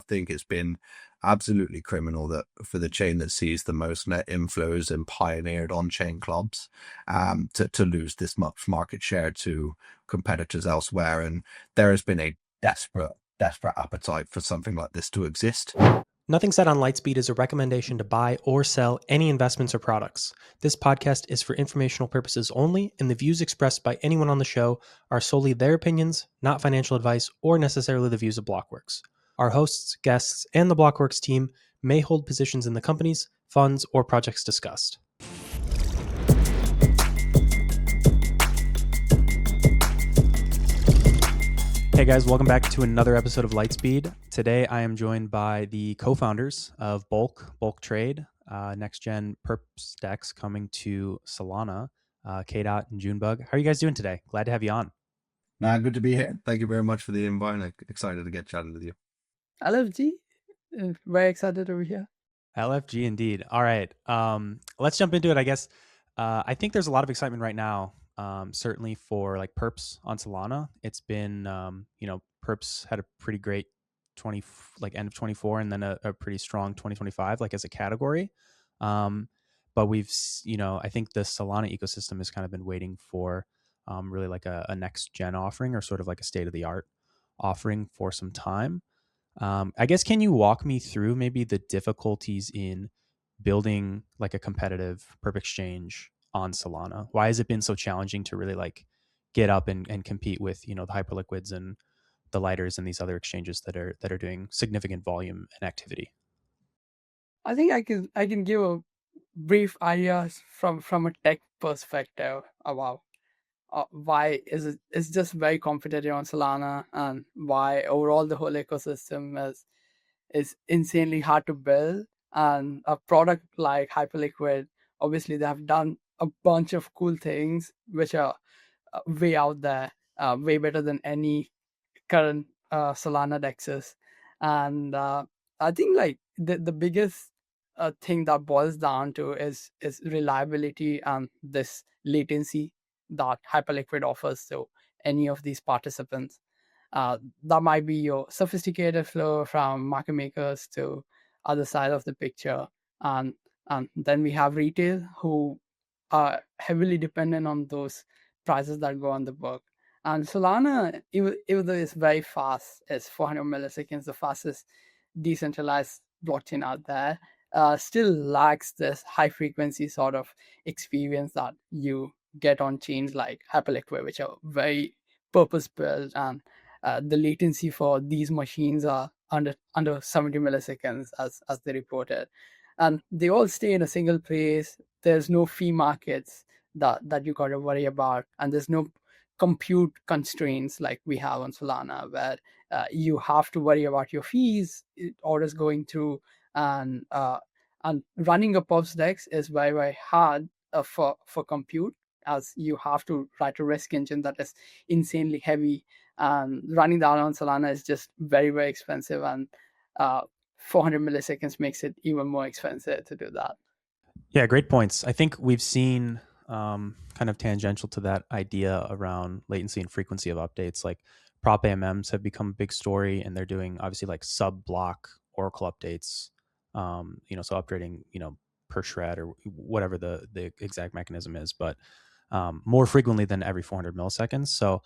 think it's been absolutely criminal that for the chain that sees the most net inflows and pioneered on-chain clubs, to lose this much market share to competitors elsewhere. And there has been a desperate appetite for something like this to exist. Nothing said on Lightspeed is a recommendation to buy or sell any investments or products. This podcast is for informational purposes only, and the views expressed by anyone on the show are solely their opinions, not financial advice or necessarily the views of Blockworks. Our hosts, guests, and the Blockworks team may hold positions in the companies, funds, or projects discussed. Hey guys, welcome back to another episode of Lightspeed. Today I am joined by the co-founders of Bulk Trade, next gen Perps DEX coming to Solana, kdot and Jun Bug. How are you guys doing today? Glad to have you on. Good to be here. Thank you very much for the invite. I'm excited to get chatting with you. LFG, very excited over here. LFG indeed. All right, let's jump into it. I guess I think there's a lot of excitement right now. Certainly for like Perps on Solana. It's been, Perps had a pretty great end of 24 and then a pretty strong 2025, like as a category. But we've, I think the Solana ecosystem has kind of been waiting for really like a next gen offering or sort of like a state of the art offering for some time. I guess, can you walk me through maybe the difficulties in building like a competitive perp exchange on Solana? Why has it been so challenging to really like get up and compete with, the Hyperliquids and the lighters and these other exchanges that are doing significant volume and activity? I think I can give a brief ideas from a tech perspective about why it's just very competitive on Solana, and why overall the whole ecosystem is insanely hard to build. And a product like Hyperliquid, obviously they have done a bunch of cool things which are way out there, way better than any current Solana dexes. And I think like the biggest thing that boils down to is reliability and this latency that Hyperliquid offers to any of these participants. That might be your sophisticated flow from market makers to other side of the picture, and then we have retail who are heavily dependent on those prices that go on the book. And Solana, even though it's very fast, it's 400 milliseconds, the fastest decentralized blockchain out there, still lacks this high frequency sort of experience that you get on chains like Hyperliquid, which are very purpose built, and the latency for these machines are under 70 milliseconds as they reported, and they all stay in a single place. There's no fee markets that you got to worry about, and there's no compute constraints like we have on Solana, where you have to worry about your fees, orders going through, and running a Perps DEX is very, very hard for compute, as you have to write a risk engine that is insanely heavy, and running that on Solana is just very, very expensive, and 400 milliseconds makes it even more expensive to do that. Yeah, great points. I think we've seen kind of tangential to that idea around latency and frequency of updates, like propAMMs have become a big story, and they're doing obviously like sub-block Oracle updates, so upgrading, per shred or whatever the exact mechanism is, but more frequently than every 400 milliseconds. So,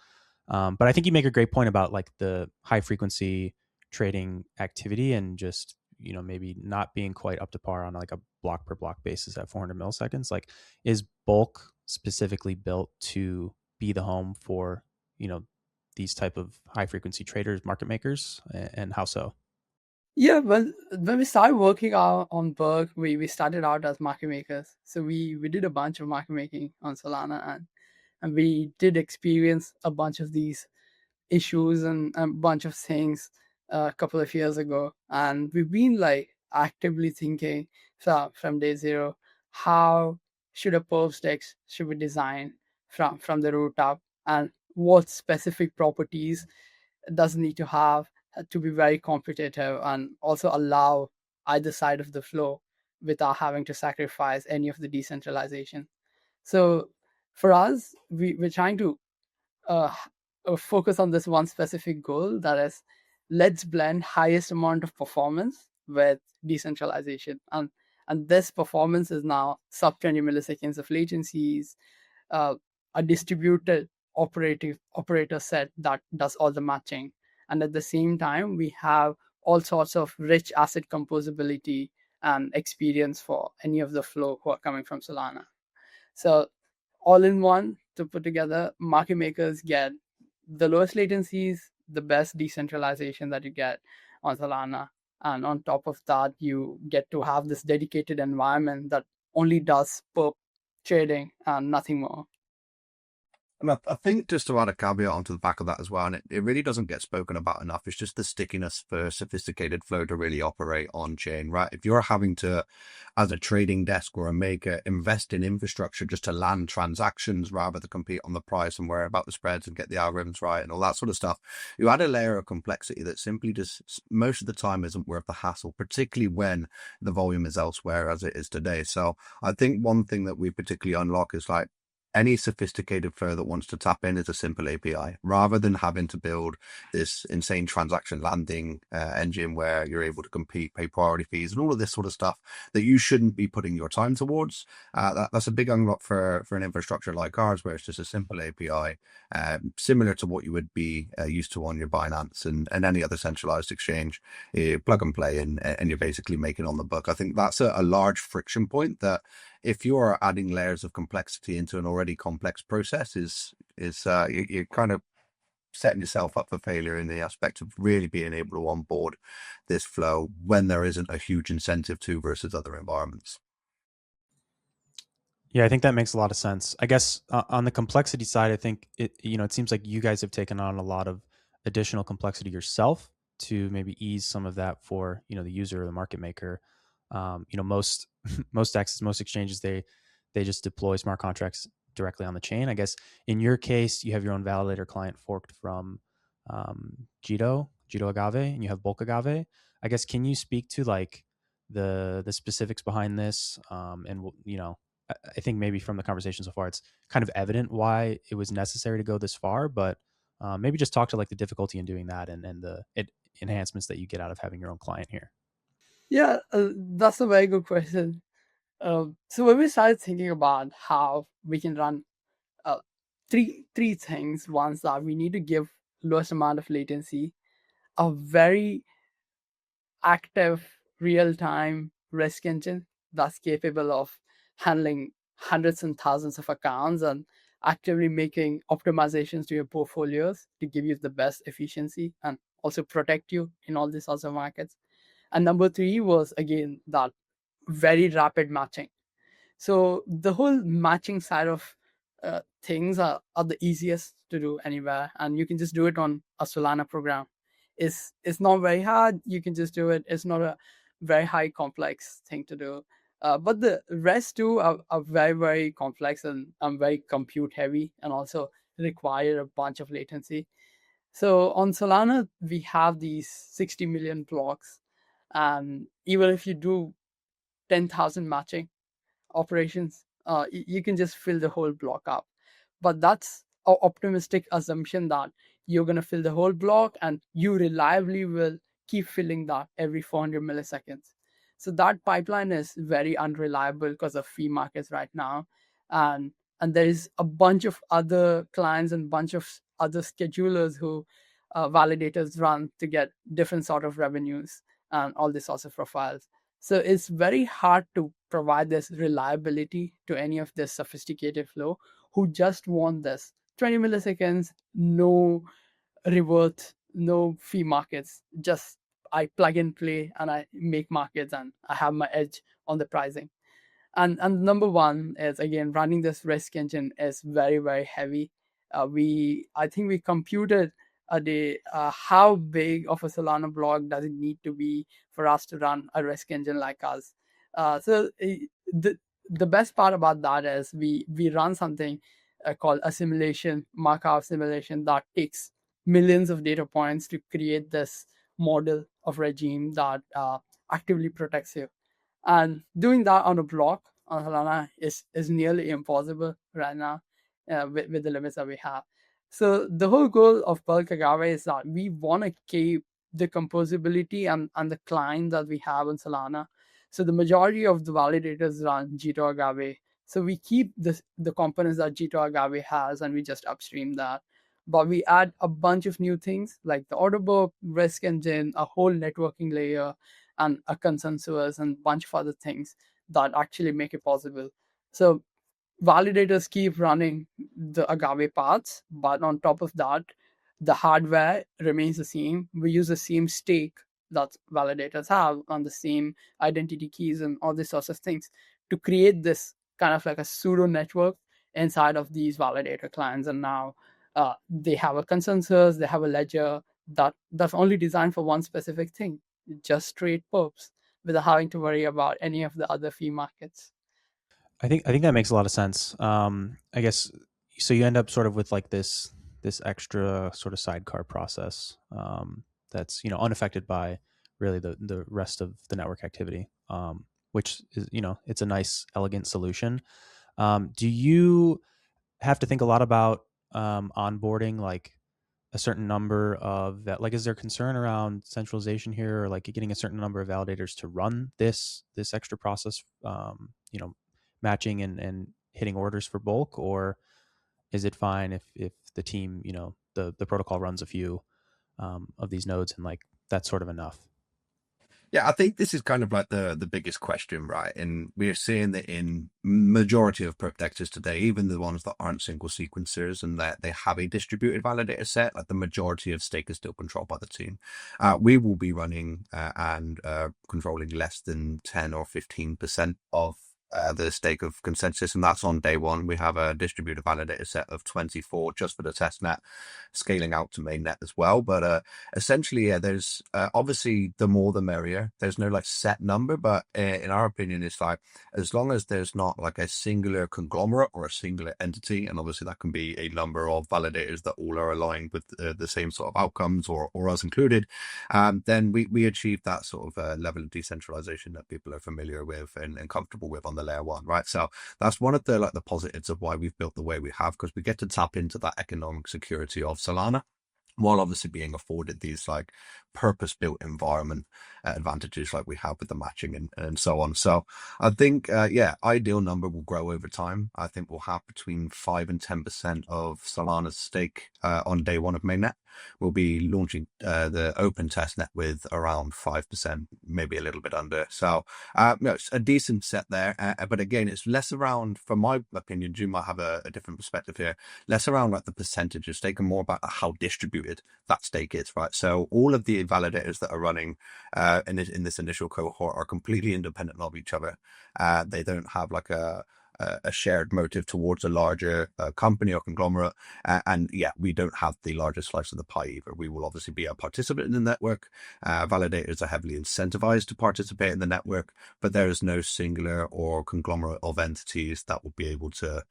but I think you make a great point about like the high frequency trading activity and just, maybe not being quite up to par on like a block per block basis at 400 milliseconds. Like, is Bulk specifically built to be the home for, these type of high frequency traders, market makers, and how so? Yeah, well, when we started working out on Bulk, we started out as market makers. So we did a bunch of market making on Solana, and we did experience a bunch of these issues and a bunch of things a couple of years ago. And we've been like actively thinking from day zero, how should a Perps DEX should be designed from the root up, and what specific properties does need to have to be very competitive and also allow either side of the flow without having to sacrifice any of the decentralization. So for us, we're trying to focus on this one specific goal, that is let's blend highest amount of performance with decentralization. And this performance is now sub 20 milliseconds of latencies, uh, a distributed operator set that does all the matching. And at the same time, we have all sorts of rich asset composability and experience for any of the flow who are coming from Solana. So all in one to put together, market makers get the lowest latencies, the best decentralization that you get on Solana. And on top of that, you get to have this dedicated environment that only does perp trading and nothing more. And I think just to add a caveat onto the back of that as well, and it really doesn't get spoken about enough, it's just the stickiness for sophisticated flow to really operate on chain, right? If you're having to, as a trading desk or a maker, invest in infrastructure just to land transactions rather than compete on the price and worry about the spreads and get the algorithms right and all that sort of stuff, you add a layer of complexity that simply just most of the time isn't worth the hassle, particularly when the volume is elsewhere as it is today. So I think one thing that we particularly unlock is like, any sophisticated flow that wants to tap in is a simple API, rather than having to build this insane transaction landing engine where you're able to compete, pay priority fees, and all of this sort of stuff that you shouldn't be putting your time towards. That's a big unlock for an infrastructure like ours, where it's just a simple API, similar to what you would be used to on your Binance and any other centralized exchange. You plug and play, and you're basically making on the book. I think that's a large friction point that, if you're adding layers of complexity into an already complex process, you're kind of setting yourself up for failure in the aspect of really being able to onboard this flow when there isn't a huge incentive to versus other environments. Yeah, I think that makes a lot of sense. I guess on the complexity side, I think it seems like you guys have taken on a lot of additional complexity yourself to maybe ease some of that for the user or the market maker. Most most exchanges, they just deploy smart contracts directly on the chain. I guess in your case, you have your own validator client forked from Jito Agave, and you have bulk Agave. I guess, can you speak to like the specifics behind this? And I think maybe from the conversation so far, it's kind of evident why it was necessary to go this far, but maybe just talk to like the difficulty in doing that and the enhancements that you get out of having your own client here. Yeah, that's a very good question. So when we started thinking about how we can run three things, ones that we need to give lowest amount of latency, a very active real-time risk engine that's capable of handling hundreds and thousands of accounts and actively making optimizations to your portfolios to give you the best efficiency and also protect you in all these other markets. And number three was, again, that very rapid matching. So the whole matching side of things are the easiest to do anywhere, and you can just do it on a Solana program. It's not very hard. You can just do it. It's not a very high complex thing to do. But the rest too are very, very complex and very compute heavy, and also require a bunch of latency. So on Solana, we have these 60 million blocks, and even if you do 10,000 matching operations, you can just fill the whole block up. But that's an optimistic assumption that you're going to fill the whole block and you reliably will keep filling that every 400 milliseconds. So that pipeline is very unreliable because of fee markets right now. And there is a bunch of other clients and bunch of other schedulers who validators run to get different sort of revenues and all these sorts of profiles. So it's very hard to provide this reliability to any of this sophisticated flow who just want this 20 milliseconds, no revert, no fee markets. Just I plug and play and I make markets and I have my edge on the pricing. And number one is, again, running this risk engine is very, very heavy. I think we computed a day how big of a Solana block does it need to be for us to run a risk engine like us. The best part about that is we run something called a simulation, Markov simulation, that takes millions of data points to create this model of regime that actively protects you. And doing that on a block on Solana is nearly impossible right now with the limits that we have. So the whole goal of bulk Agave is that we want to keep the composability and the client that we have in Solana. So the majority of the validators run Jito Agave. So we keep the components that Jito Agave has, and we just upstream that. But we add a bunch of new things like the order book, risk engine, a whole networking layer, and a consensus, and a bunch of other things that actually make it possible. So validators keep running the agave paths, but on top of that, the hardware remains the same. We use the same stake that validators have on the same identity keys and all these sorts of things to create this kind of like a pseudo network inside of these validator clients. And now they have a consensus, they have a ledger that's only designed for one specific thing, just trade perps without having to worry about any of the other fee markets. I think that makes a lot of sense. I guess so. You end up sort of with like this extra sort of sidecar process that's unaffected by really the rest of the network activity, which is it's a nice elegant solution. Do you have to think a lot about onboarding like a certain number of that? Like, is there concern around centralization here, or like getting a certain number of validators to run this extra process? Matching and hitting orders for bulk, or is it fine if the team, the protocol runs a few of these nodes and like that's sort of enough? Yeah, I think this is kind of like the biggest question, right? And we're seeing that in majority of perp dexes today, even the ones that aren't single sequencers and that they have a distributed validator set, like the majority of stake is still controlled by the team. We will be running and controlling less than 10 or 15% of the stake of consensus, and that's on day one. We have a distributed validator set of 24 just for the testnet, scaling out to mainnet as well. But essentially, yeah, there's obviously the more the merrier. There's no like set number, but in our opinion, it's like as long as there's not like a singular conglomerate or a singular entity, and obviously that can be a number of validators that all are aligned with the same sort of outcomes or us included, then we achieve that sort of level of decentralization that people are familiar with and comfortable with on the layer one, right? So that's one of the like the positives of why we've built the way we have, because we get to tap into that economic security of Solana, while obviously being afforded these like purpose-built environment advantages like we have with the matching and so on. So I think, yeah, ideal number will grow over time. I think we'll have between 5 and 10% of Solana's stake on day one of mainnet. We'll be launching the open testnet with around 5%, maybe a little bit under. So it's a decent set there. But again, it's less around, from my opinion, Jun might have a different perspective here, less around like the percentage of stake and more about how distributed that stake is, right? So all of the validators that are running in this initial cohort are completely independent of each other. They don't have like a shared motive towards a larger company or conglomerate. And yeah, we don't have the largest slice of the pie either. We will obviously be a participant in the network. Validators are heavily incentivized to participate in the network, but there is no singular or conglomerate of entities that will be able to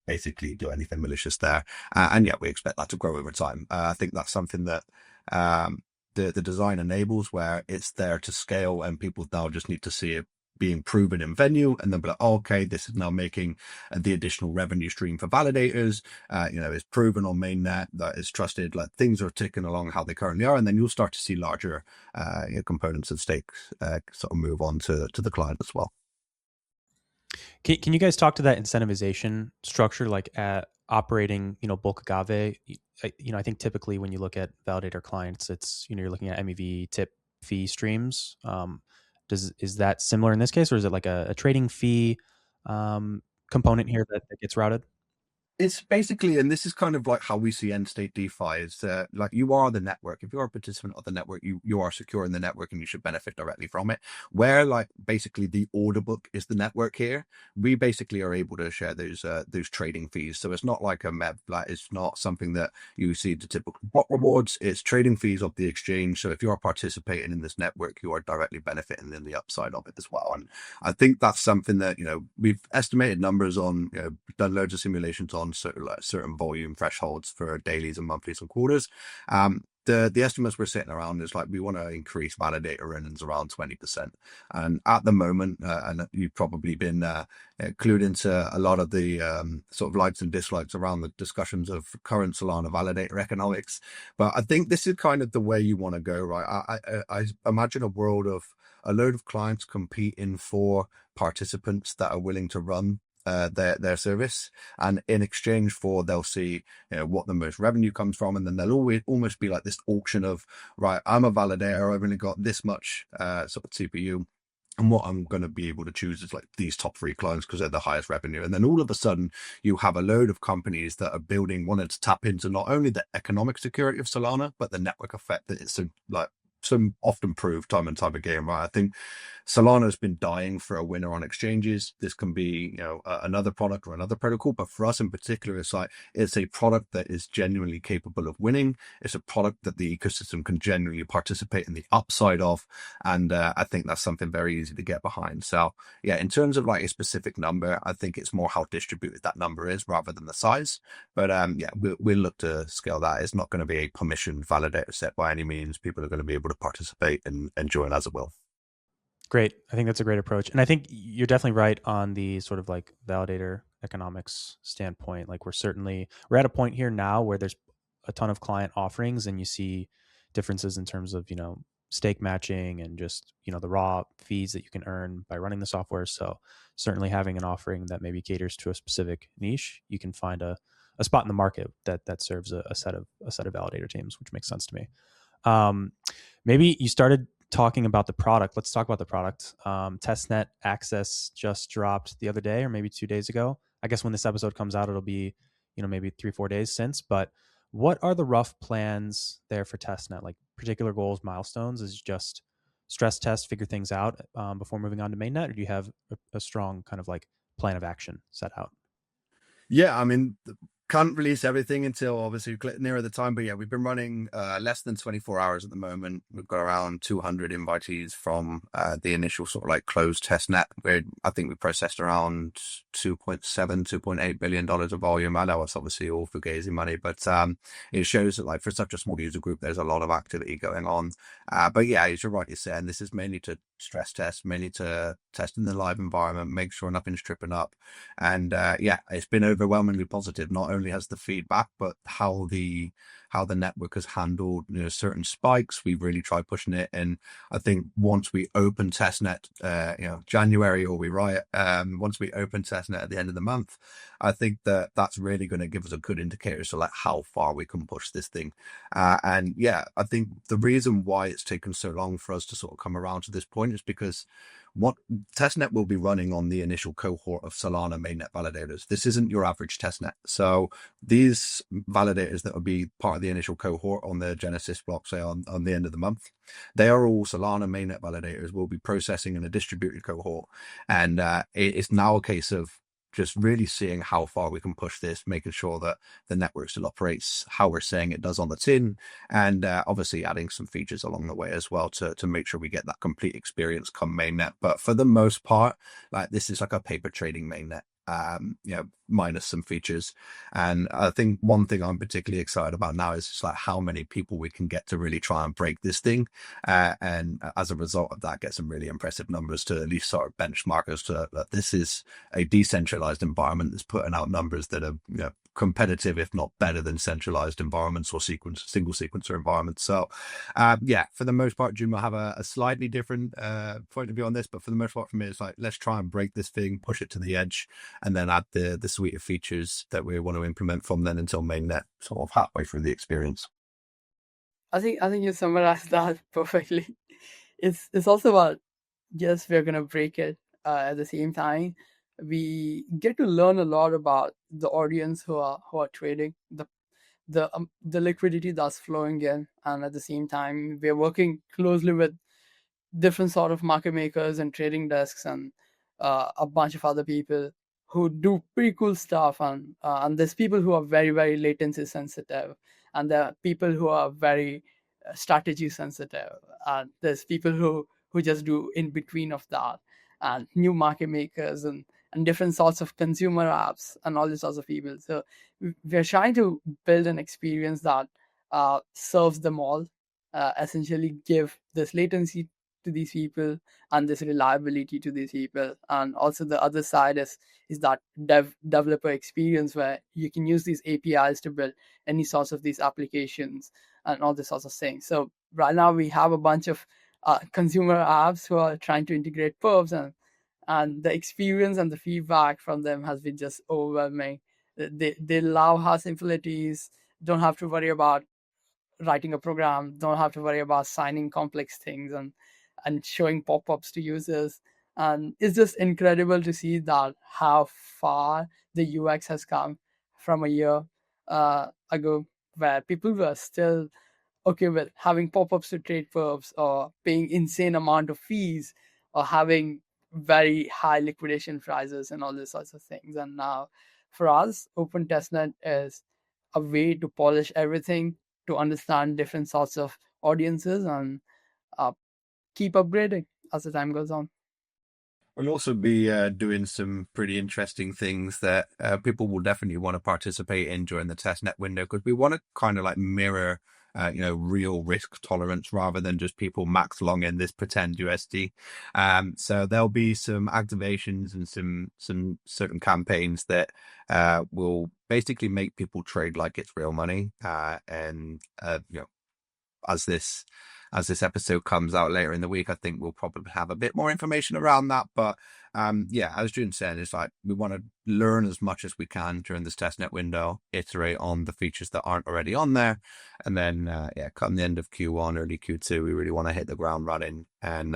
basically do anything malicious there. And yeah, we expect that to grow over time. I think that's something that the design enables, where it's there to scale and people now just need to see it being proven in venue, and then be like, oh, okay, this is now making the additional revenue stream for validators. It's proven on mainnet that it's trusted, like things are ticking along how they currently are, and then you'll start to see larger components of stakes sort of move on to the client as well. Can you guys talk to that incentivization structure, like at operating, bulk agave? I think typically when you look at validator clients, it's, you're looking at MEV tip fee streams. Is that similar in this case, or is it like a trading fee component here that gets routed? It's basically, and this is kind of like how we see end state DeFi, is like you are the network. If you're a participant of the network, you are secure in the network and you should benefit directly from it. Where like basically the order book is the network here, we basically are able to share those trading fees. So it's not like a MEV, like it's not something that you see the typical bot rewards. It's trading fees of the exchange. So if you are participating in this network, you are directly benefiting in the upside of it as well. And I think that's something that, we've estimated numbers on, done loads of simulations on certain volume thresholds for dailies and monthlies and quarters. the estimates we're sitting around is like we want to increase validator earnings around 20%. And at the moment, and you've probably been clued into a lot of the sort of likes and dislikes around the discussions of current Solana validator economics. But I think this is kind of the way you want to go, right? I imagine a world of a load of clients competing for participants that are willing to run their service, and in exchange for, they'll see what the most revenue comes from, and then they'll always almost be like this auction of, right, I'm a validator, I've only got this much sort of CPU, and what I'm going to be able to choose is like these top 3 clients because they're the highest revenue. And then all of a sudden you have a load of companies that are wanting to tap into not only the economic security of Solana, but the network effect that it's some often proved time and time again, right? I think Solana's been dying for a winner on exchanges. This can be, another product or another protocol, but for us in particular, it's a product that is genuinely capable of winning. It's a product that the ecosystem can genuinely participate in the upside of, and I think that's something very easy to get behind. So yeah, in terms of like a specific number, I think it's more how distributed that number is rather than the size. But yeah, we'll look to scale that. It's not going to be a permissioned validator set by any means. People are going to be able to participate and join as it will. Great. I think that's a great approach. And I think you're definitely right on the sort of like validator economics standpoint. Like we're at a point here now where there's a ton of client offerings, and you see differences in terms of, stake matching and just, the raw fees that you can earn by running the software. So certainly having an offering that maybe caters to a specific niche, you can find a spot in the market that serves a set of validator teams, which makes sense to me. Maybe you started talking about the product. Let's talk about the product. Testnet access just dropped the other day, or maybe 2 days ago. I guess when this episode comes out, it'll be, maybe 3-4 days since. But what are the rough plans there for Testnet? Like particular goals, milestones? Is it just stress test, figure things out before moving on to mainnet, or do you have a strong kind of like plan of action set out? Yeah, I mean, can't release everything until obviously nearer the time. But yeah, we've been running less than 24 hours at the moment. We've got around 200 invitees from the initial sort of like closed test net, where I think we processed around $2.8 billion of volume. I know it's obviously all fugazi money, but it shows that like for such a small user group, there's a lot of activity going on. But yeah, as you're rightly saying, this is mainly to stress test, mainly to test in the live environment, make sure nothing's tripping up. And yeah, it's been overwhelmingly positive. Not only has the feedback, but how the network has handled certain spikes. We've really tried pushing it, and I think once we open testnet, January, or we riot, once we open testnet at the end of the month, I think that's really going to give us a good indicator as to like how far we can push this thing. And yeah, I think the reason why it's taken so long for us to sort of come around to this point is because what testnet will be running on the initial cohort of Solana mainnet validators. This isn't your average testnet. So these validators that will be part of the initial cohort on the Genesis block, say on the end of the month, they are all Solana mainnet validators. Will be processing in a distributed cohort. And it's now a case of just really seeing how far we can push this, making sure that the network still operates how we're saying it does on the tin, and obviously adding some features along the way as well to make sure we get that complete experience come mainnet. But for the most part, like this is like a paper trading mainnet, minus some features. And I think one thing I'm particularly excited about now is just like how many people we can get to really try and break this thing. And as a result of that, get some really impressive numbers to at least sort of benchmark us to that this is a decentralized environment that's putting out numbers that are competitive, if not better than centralized environments or single sequencer environments. So yeah, for the most part, Jun will have a slightly different point of view on this, but for the most part for me, it's like, let's try and break this thing, push it to the edge, and then add the suite of features that we want to implement from then until mainnet, sort of halfway through the experience. I think you summarized that perfectly. It's also about, yes, we're gonna break it. At the same time, we get to learn a lot about the audience who are trading, the liquidity that's flowing in, and at the same time, we're working closely with different sort of market makers and trading desks and a bunch of other people who do pretty cool stuff. And there's people who are very, very latency sensitive, and there are people who are very strategy sensitive, and there's people who just do in between of that, and new market makers and different sorts of consumer apps and all these sorts of people. So we're trying to build an experience that serves them all, essentially give this latency to these people and this reliability to these people. And also the other side is that developer experience, where you can use these APIs to build any sorts of these applications and all this sorts of things. So right now we have a bunch of consumer apps who are trying to integrate perps, and the experience and the feedback from them has been just overwhelming. They love how simple it is. Don't have to worry about writing a program, don't have to worry about signing complex things and showing pop-ups to users. And it's just incredible to see that how far the UX has come from a year ago, where people were still okay with having pop-ups to trade perps, or paying insane amount of fees, or having very high liquidation prices and all these sorts of things. And now for us, open testnet is a way to polish everything, to understand different sorts of audiences, and uh, keep upgrading as the time goes on. We'll also be doing some pretty interesting things that people will definitely want to participate in during the testnet window, because we want to kind of like mirror, real risk tolerance rather than just people max long in this pretend USD. So there'll be some activations and some certain campaigns that will basically make people trade like it's real money. As this episode comes out later in the week, I think we'll probably have a bit more information around that. But as Jun said, it's like we want to learn as much as we can during this testnet window, iterate on the features that aren't already on there, and then come the end of Q1, early Q2, we really want to hit the ground running and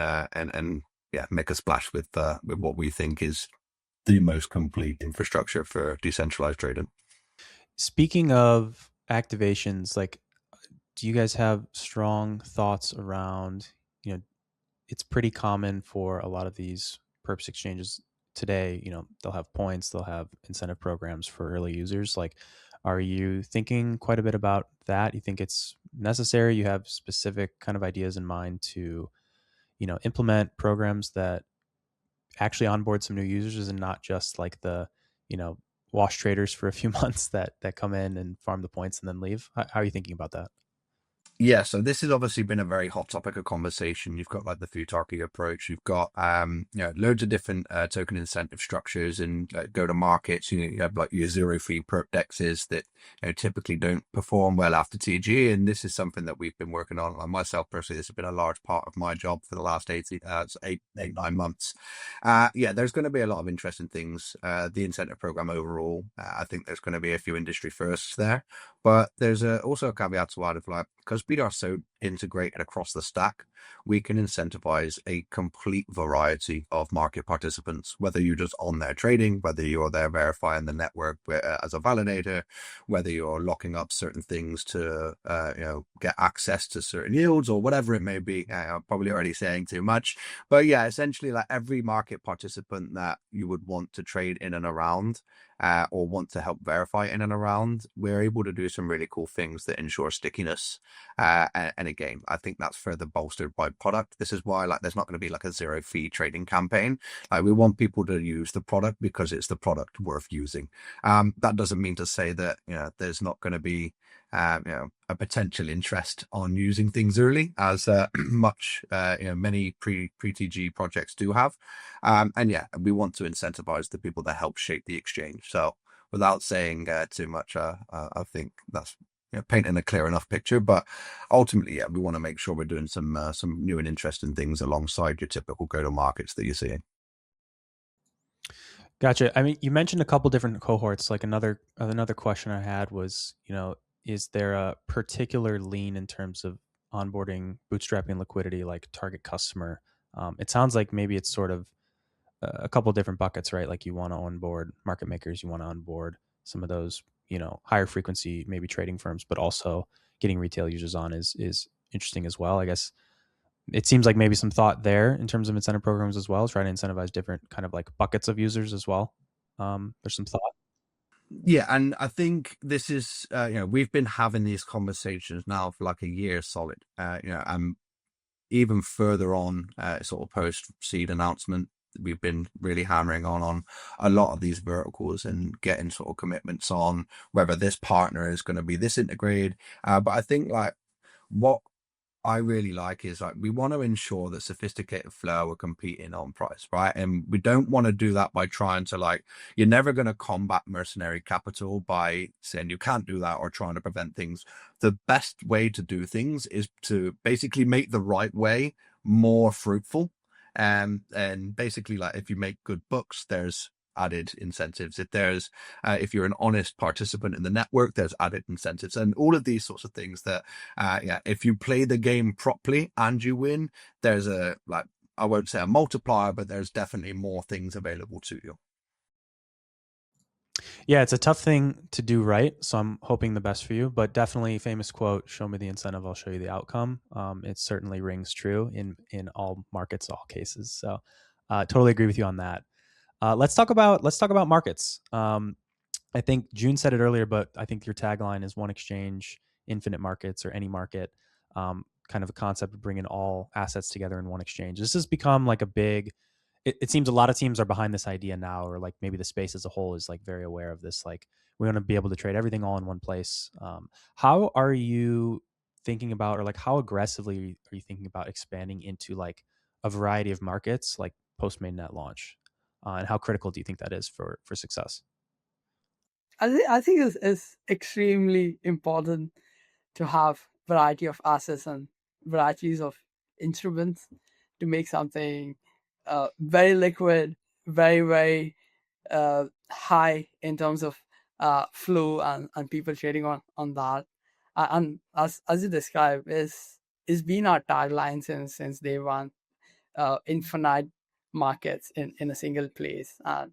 make a splash with what we think is the most complete infrastructure for decentralized trading. Speaking of activations, like, do you guys have strong thoughts around, it's pretty common for a lot of these perps exchanges today, they'll have points, they'll have incentive programs for early users. Like, are you thinking quite a bit about that? You think it's necessary? You have specific kind of ideas in mind to, implement programs that actually onboard some new users, and not just like the, wash traders for a few months that come in and farm the points and then leave? How are you thinking about that? Yeah, so this has obviously been a very hot topic of conversation. You've got like the futarchy approach. You've got loads of different token incentive structures and go to markets. You have like your zero fee perp dexes that typically don't perform well after TG, and this is something that we've been working on. Like myself personally, this has been a large part of my job for the last 9 months. There's going to be a lot of interesting things. The incentive program overall, I think there's going to be a few industry firsts there. But there's also a caveat to add of like, because we are so integrated across the stack, we can incentivize a complete variety of market participants, whether you're just on there trading, whether you're there verifying the network as a validator, whether you're locking up certain things to get access to certain yields or whatever it may be. I'm probably already saying too much, but yeah, essentially like every market participant that you would want to trade in and around or want to help verify in and around, we're able to do some really cool things that ensure stickiness. And again, I think that's further bolstered by product. This is why there's not going to be like a zero fee trading campaign. We want people to use the product because it's the product worth using. That doesn't mean to say that there's not going to be a potential interest on using things early, as many pre-TG projects do have. We want to incentivize the people that help shape the exchange. So without saying too much, I think that's painting a clear enough picture. But ultimately, we want to make sure we're doing some new and interesting things alongside your typical go-to-markets that you're seeing. Gotcha. I mean, you mentioned a couple different cohorts. Like another question I had was, is there a particular lean in terms of onboarding, bootstrapping liquidity, like target customer? It sounds like maybe it's sort of a couple different buckets, right? Like you want to onboard market makers, you want to onboard some of those, higher frequency, maybe trading firms, but also getting retail users on is interesting as well. I guess it seems like maybe some thought there in terms of incentive programs as well, trying to incentivize different kind of like buckets of users as well. There's some thought. Yeah, and I think this is, we've been having these conversations now for like a year solid, and even further on, sort of post seed announcement, we've been really hammering on a lot of these verticals and getting sort of commitments on whether this partner is going to be this integrated. But I think like what I really like is like we want to ensure that sophisticated flow are competing on price, right? And we don't want to do that by trying to like, you're never going to combat mercenary capital by saying you can't do that or trying to prevent things. The best way to do things is to basically make the right way more fruitful. And basically like if you make good books, there's added incentives. If you're an honest participant in the network, there's added incentives, and all of these sorts of things that if you play the game properly and you win, there's I won't say a multiplier, but there's definitely more things available to you. Yeah, it's a tough thing to do right. So I'm hoping the best for you, but definitely famous quote, show me the incentive, I'll show you the outcome. It certainly rings true in all markets, all cases. So totally agree with you on that. Let's talk about markets. I think June said it earlier, but I think your tagline is one exchange, infinite markets, or any market. Kind of a concept of bringing all assets together in one exchange. This has become like a big. It seems a lot of teams are behind this idea now, or like maybe the space as a whole is like very aware of this. Like we want to be able to trade everything all in one place. How are you thinking about, or like how aggressively are you thinking about expanding into like a variety of markets, like post mainnet launch, and how critical do you think that is for success? I think it's extremely important to have variety of assets and varieties of instruments to make something very liquid, very high in terms of flow and people trading on that. And as you described, is been our tagline since day one. Infinite markets in a single place, and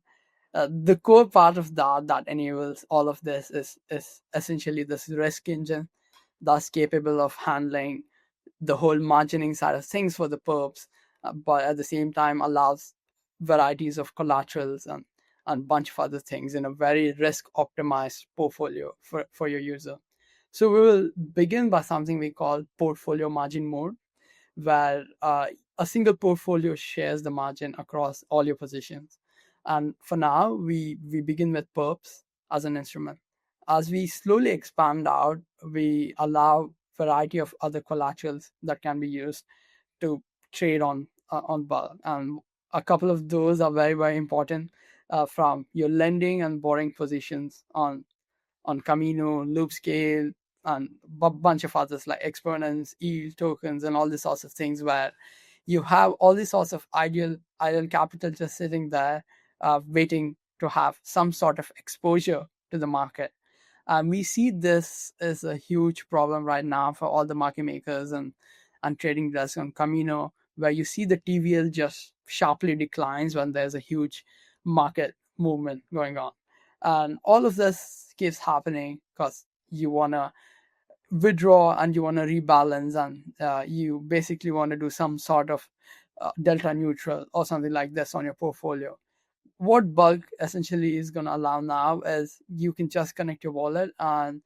the core part of that enables all of this is essentially this risk engine that's capable of handling the whole margining side of things for the perps, but at the same time allows varieties of collaterals and bunch of other things in a very risk optimized portfolio for your user. So we will begin by something we call portfolio margin mode, where a single portfolio shares the margin across all your positions. And for now, we begin with perps as an instrument. As we slowly expand out, we allow variety of other collaterals that can be used to trade on bulk. And a couple of those are very important, from your lending and borrowing positions on Camino, Loopscale, and a bunch of others like exponents, yield tokens, and all these sorts of things, where you have all these sorts of ideal capital just sitting there, waiting to have some sort of exposure to the market. And we see this as a huge problem right now for all the market makers and trading desks on Camino, where you see the TVL just sharply declines when there's a huge market movement going on. And all of this keeps happening because you want to withdraw and you want to rebalance, and you basically want to do some sort of delta neutral or something like this on your portfolio. What Bug essentially is going to allow now is you can just connect your wallet and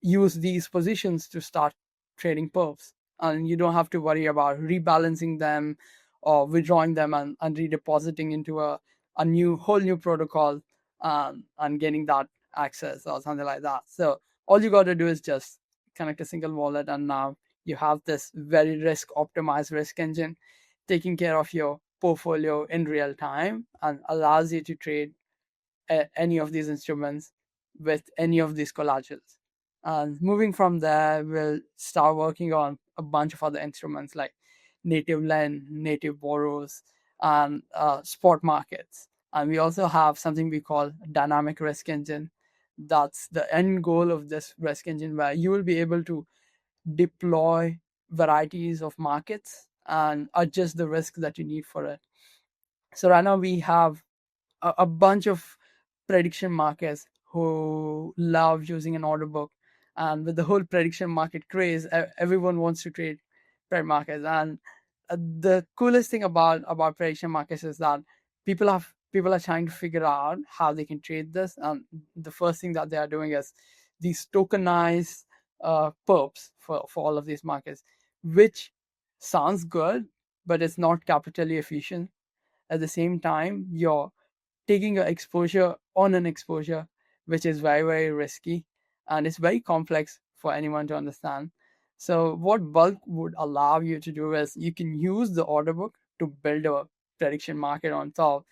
use these positions to start trading perps, and you don't have to worry about rebalancing them or withdrawing them and redepositing into a whole new protocol, and getting that access or something like that. So all you got to do is just connect a single wallet, and now you have this very risk optimized risk engine taking care of your portfolio in real time and allows you to trade any of these instruments with any of these collaterals. And moving from there, we'll start working on a bunch of other instruments like native lend, native borrows, and spot markets. And we also have something we call dynamic risk engine. That's the end goal of this risk engine, where you will be able to deploy varieties of markets and adjust the risk that you need for it. So right now we have a bunch of prediction markets who love using an order book, and with the whole prediction market craze, everyone wants to trade prediction markets. And the coolest thing about prediction markets is that people are trying to figure out how they can trade this, and the first thing that they are doing is these tokenized perps for all of these markets, which sounds good, but it's not capitally efficient. at the same time, you're taking an exposure on an exposure, which is very, very risky, and it's very complex for anyone to understand. So what Bulk would allow you to do is you can use the order book to build a prediction market on top,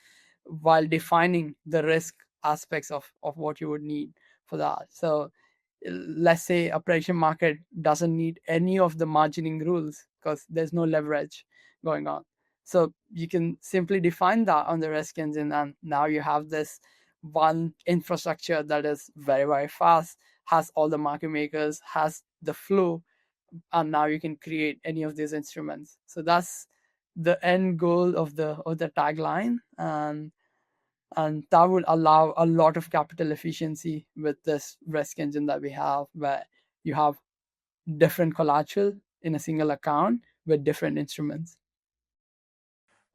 while defining the risk aspects of what you would need for that. So let's say a prediction market doesn't need any of the margining rules because there's no leverage going on. So you can simply define that on the risk engine, and now you have this one infrastructure that is very, very fast, has all the market makers, has the flow, and now you can create any of these instruments. So that's the end goal of the tagline, and that would allow a lot of capital efficiency with this risk engine that we have, where you have different collateral in a single account with different instruments.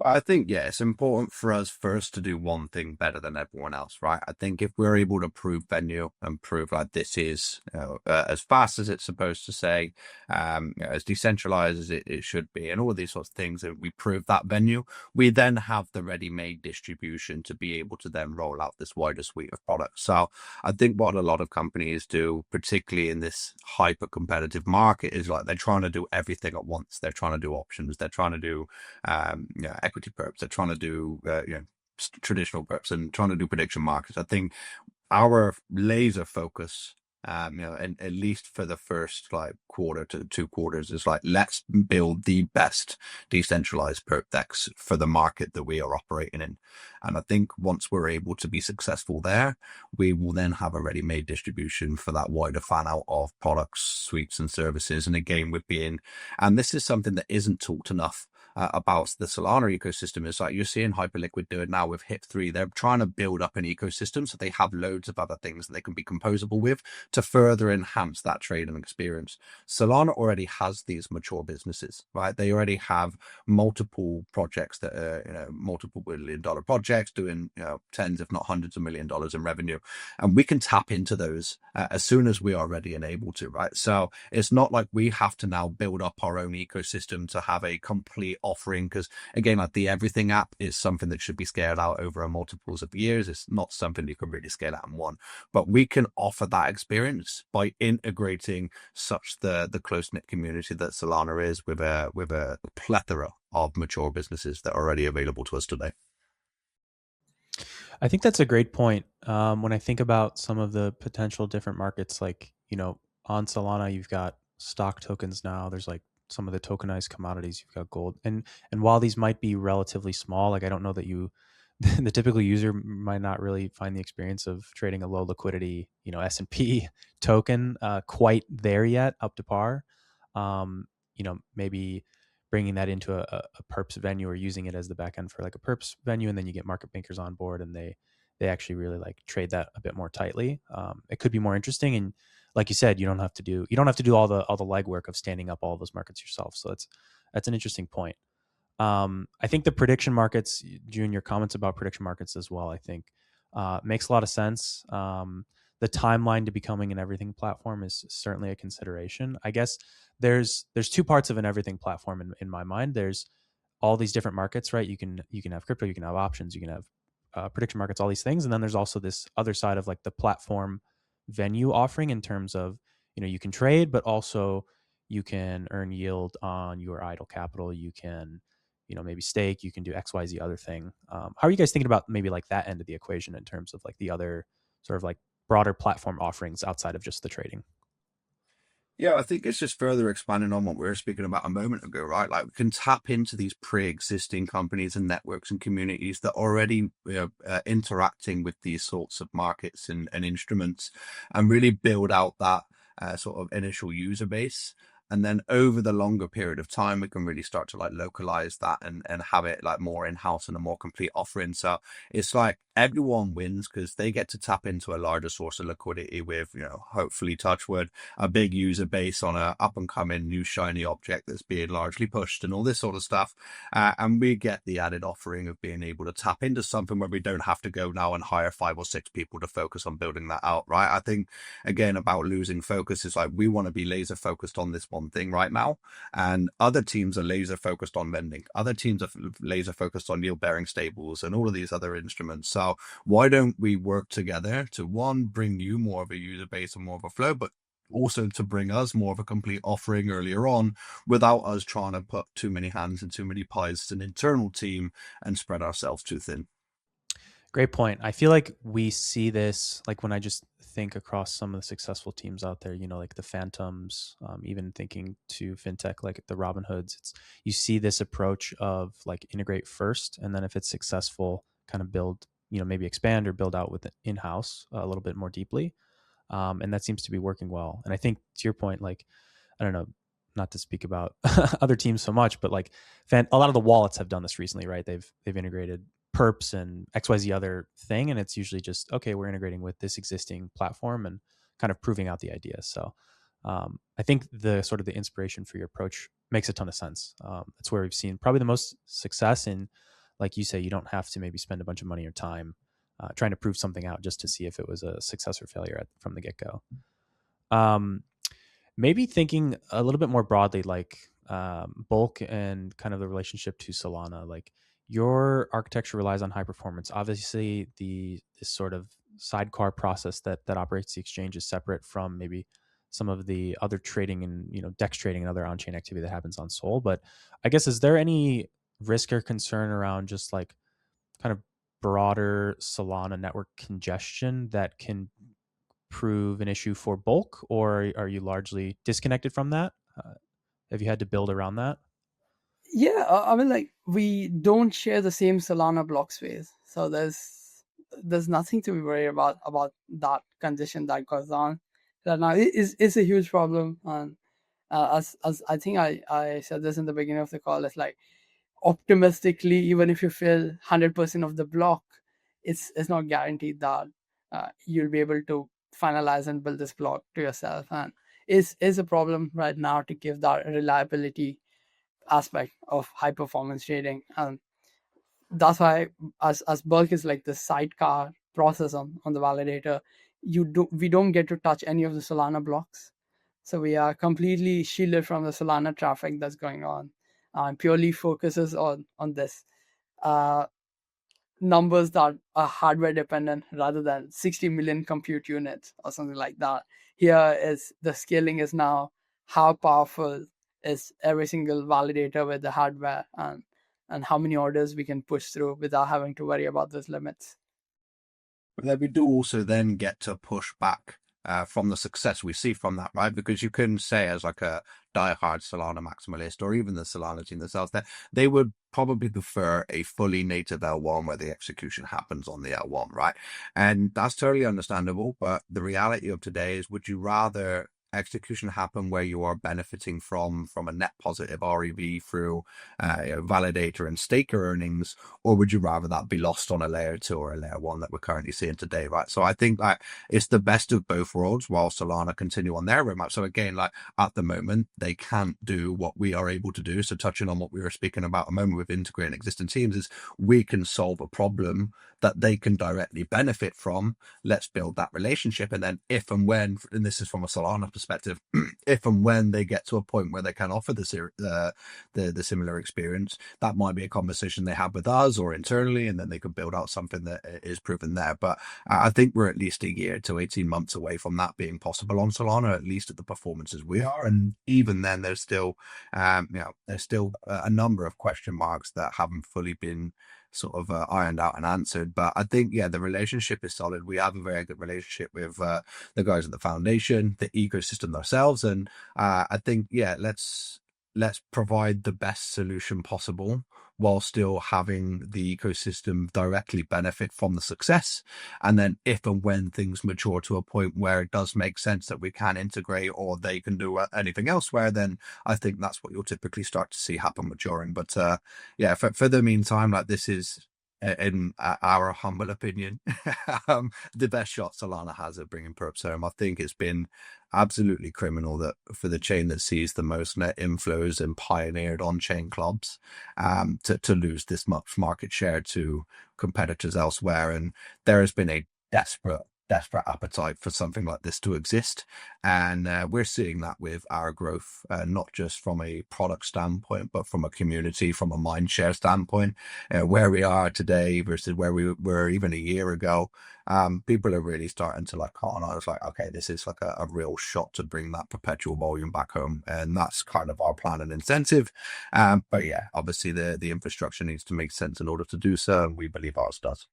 I think, yeah, it's important for us first to do one thing better than everyone else, right? I think if we're able to prove venue and prove like this is as fast as it's supposed to say, as decentralized as it should be, and all of these sorts of things, and we prove that venue, we then have the ready-made distribution to be able to then roll out this wider suite of products. So I think what a lot of companies do, particularly in this hyper-competitive market, is like they're trying to do everything at once. They're trying to do options. They're trying to do equity perps. They're trying to do traditional perps and trying to do prediction markets. I think our laser focus, and at least for the first like quarter to 2 quarters, is like, let's build the best decentralized perp decks for the market that we are operating in. And I think once we're able to be successful there, we will then have a ready-made distribution for that wider fan out of products, suites, and services. And again, and this is something that isn't talked enough about the Solana ecosystem, is like you're seeing Hyperliquid do it now with HIP-3. They're trying to build up an ecosystem so they have loads of other things that they can be composable with to further enhance that trading experience. Solana already has these mature businesses, right? They already have multiple projects that are multiple $1 billion projects doing tens, if not hundreds of $1 million in revenue, and we can tap into those as soon as we are ready and able to, right? So it's not like we have to now build up our own ecosystem to have a complete offering, because again, like the everything app is something that should be scaled out over multiples of years. It's not something you can really scale out in one, but we can offer that experience by integrating such the close-knit community that Solana is with a plethora of mature businesses that are already available to us today. I think that's a great point. When I think about some of the potential different markets, like, on Solana, you've got stock tokens now. There's like some of the tokenized commodities. You've got gold, and while these might be relatively small, like I don't know that the typical user might not really find the experience of trading a low liquidity, S&P token quite there yet, up to par. Maybe bringing that into a perps venue or using it as the backend for like a perps venue, and then you get market makers on board and they actually really like trade that a bit more tightly. It could be more interesting, and like you said, you don't have to do all the legwork of standing up all of those markets yourself. So that's an interesting point. I think the prediction markets, Jun, your comments about prediction markets as well, I think makes a lot of sense. The timeline to becoming an everything platform is certainly a consideration. I guess there's 2 parts of an everything platform in my mind. There's all these different markets, right? You can have crypto, you can have options, you can have prediction markets, all these things, and then there's also this other side of like the platform venue offering, in terms of you can trade, but also you can earn yield on your idle capital. You can maybe stake, you can do XYZ other thing. How are you guys thinking about maybe like that end of the equation in terms of like the other sort of like broader platform offerings outside of just the trading? Yeah, I think it's just further expanding on what we were speaking about a moment ago, right? Like we can tap into these pre-existing companies and networks and communities that are already interacting with these sorts of markets and instruments, and really build out that sort of initial user base. And then over the longer period of time, we can really start to like localize that and have it like more in-house and a more complete offering. So it's like everyone wins because they get to tap into a larger source of liquidity with, hopefully touchwood, a big user base on a up and coming new shiny object that's being largely pushed and all this sort of stuff. And we get the added offering of being able to tap into something where we don't have to go now and hire 5 or 6 people to focus on building that out, right? I think, again, about losing focus is like, we want to be laser focused on this one thing right now. And other teams are laser focused on lending. Other teams are laser focused on yield bearing stables and all of these other instruments. So why don't we work together to, one, bring you more of a user base and more of a flow, but also to bring us more of a complete offering earlier on without us trying to put too many hands and too many pies as an internal team and spread ourselves too thin. Great point. I feel like we see this, like when I just think across some of the successful teams out there, like the Phantoms, even thinking to fintech, like the Robinhoods, you see this approach of like integrate first, and then if it's successful, kind of build, maybe expand or build out with in-house a little bit more deeply. And that seems to be working well. And I think to your point, like, I don't know, not to speak about other teams so much, but like a lot of the wallets have done this recently, right? They've integrated Perps and XYZ other thing. And it's usually just, okay, we're integrating with this existing platform and kind of proving out the idea. So I think the sort of the inspiration for your approach makes a ton of sense. That's where we've seen probably the most success in, like you say, you don't have to maybe spend a bunch of money or time trying to prove something out just to see if it was a success or failure from the get-go. Maybe thinking a little bit more broadly, like bulk and kind of the relationship to Solana, like your architecture relies on high performance. Obviously, this sort of sidecar process that operates the exchange is separate from maybe some of the other trading and DEX trading and other on-chain activity that happens on Sol. But I guess, is there any risk or concern around just like kind of broader Solana network congestion that can prove an issue for bulk, or are you largely disconnected from that? Have you had to build around that? Yeah, I mean, like, we don't share the same Solana block space, so there's nothing to be worried about that condition that goes on right now. It's a huge problem, and as I think I said this in the beginning of the call, it's like, optimistically, even if you fill 100% of the block, it's not guaranteed that you'll be able to finalize and build this block to yourself, and is a problem right now to give that reliability aspect of high performance trading. And that's why, as bulk is like the sidecar process on the validator, we don't get to touch any of the Solana blocks, so we are completely shielded from the Solana traffic that's going on, and purely focuses on this numbers that are hardware dependent rather than 60 million compute units or something like that. Here is the scaling is now how powerful is every single validator with the hardware, and how many orders we can push through without having to worry about those limits. But then we do also then get to push back from the success we see from that, right? Because you can say, as like a diehard Solana maximalist, or even the Solana team themselves, that they would probably prefer a fully native L1 where the execution happens on the L1, right? And that's totally understandable. But the reality of today is, would you rather execution happen where you are benefiting from a net positive REV through validator and staker earnings, or would you rather that be lost on a layer 2 or a layer 1 that we're currently seeing today, right? So I think that it's the best of both worlds while Solana continue on their roadmap. So again, like at the moment, they can't do what we are able to do. So touching on what we were speaking about a moment with integrating existing teams, is we can solve a problem that they can directly benefit from. Let's build that relationship. And then if and when, and this is from a Solana perspective, if and when they get to a point where they can offer the similar experience, that might be a conversation they have with us or internally, and then they could build out something that is proven there. But I think we're at least a year to 18 months away from that being possible on Solana, at least at the performances we are. And even then, there's still a number of question marks that haven't fully been sort of ironed out and answered. But I think, yeah, the relationship is solid. We have a very good relationship with the guys at the foundation, the ecosystem themselves. And I think, yeah, let's provide the best solution possible while still having the ecosystem directly benefit from the success. And then if and when things mature to a point where it does make sense that we can integrate or they can do anything elsewhere, then I think that's what you'll typically start to see happen maturing. But yeah, for the meantime, like, this is in our humble opinion, the best shot Solana has at bringing perps home. I think it's been absolutely criminal that for the chain that sees the most net inflows and pioneered on-chain clubs, to lose this much market share to competitors elsewhere. And there has been a desperate appetite for something like this to exist. And we're seeing that with our growth, not just from a product standpoint, but from a community, from a mind share standpoint, where we are today versus where we were even a year ago. People are really starting to like caught on. I was like, okay, this is like a real shot to bring that perpetual volume back home. And that's kind of our plan and incentive. But yeah, obviously the infrastructure needs to make sense in order to do so. And we believe ours does.